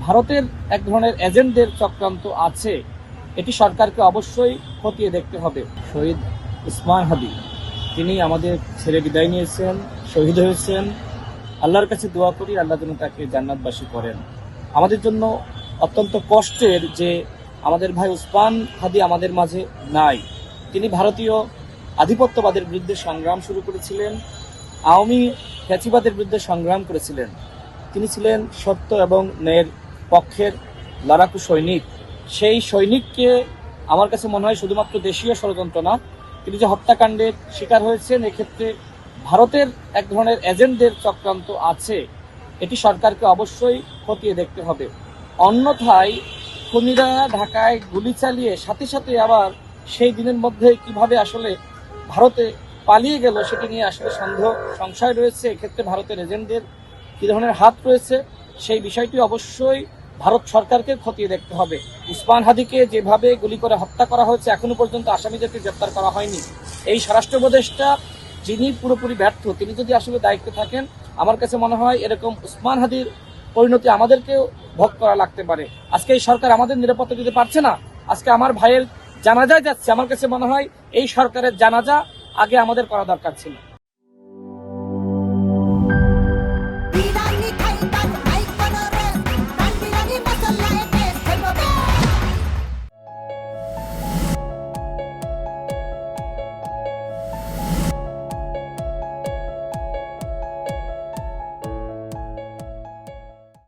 ভারতের এক ধরনের এজেন্টদের চক্রান্ত আছে, এটি সরকারকে অবশ্যই খতিয়ে দেখতে হবে। শহীদ উসমান হাদি তিনি আমাদের ছেড়ে বিদায় নিয়েছেন, শহীদ হয়েছেন। আল্লাহর কাছে দোয়া করি আল্লাহ যেন তাকে জান্নাতবাসী করেন। আমাদের জন্য অত্যন্ত কষ্টের যে আমাদের ভাই উসমান হাদি আমাদের মাঝে নাই। তিনি ভারতীয় আধিপত্যবাদের বিরুদ্ধে সংগ্রাম শুরু করেছিলেন, আওয়ামী ফ্যাসিবাদের বিরুদ্ধে সংগ্রাম করেছিলেন। তিনি ছিলেন সত্য এবং ন্যায়ের পক্ষের লড়াকু সৈনিক। সেই সৈনিককে আমার কাছে মনে হয় শুধুমাত্র দেশীয় ষড়যন্ত্র না, তিনি যে হত্যাকাণ্ডের শিকার হয়েছেন, এক্ষেত্রে ভারতের এক ধরনের এজেন্টদের চক্রান্ত আছে, এটি সরকারকে অবশ্যই খতিয়ে দেখতে হবে। অন্যথায় খুনিরা ঢাকায় গুলি চালিয়ে সাথে সাথে আবার সেই দিনের মধ্যে কিভাবে আসলে ভারতে পালিয়ে গেল সেটি নিয়ে আসলে সন্দেহ সংশয় রয়েছে। এক্ষেত্রে ভারতের এজেন্টদের কি ধরনের হাত রয়েছে সেই বিষয়টি অবশ্যই ভারত সরকারকে খতিয়ে দেখতে হবে। উসমান হাদিকে যেভাবে গুলি করে হত্যা করা হয়েছে, এখনো পর্যন্ত আসামিদেরকে গ্রেপ্তার করা হয়নি। এই স্বরাষ্ট্র উপদেষ্টা যিনি পুরোপুরি ব্যর্থ, তিনি যদি আসলে দায়িত্বে থাকেন, আমার কাছে মনে হয় এরকম উসমান হাদির পরিণতি আমাদেরকেও ভোগ করা লাগতে পারে। আজকে এই সরকার আমাদের নিরাপত্তা দিতে পারছে না। আজকে আমার ভাইয়ের জানাজায় যাচ্ছে, আমার কাছে মনে হয় এই সরকারের জানাজা আগে আমাদের করা দরকার ছিল।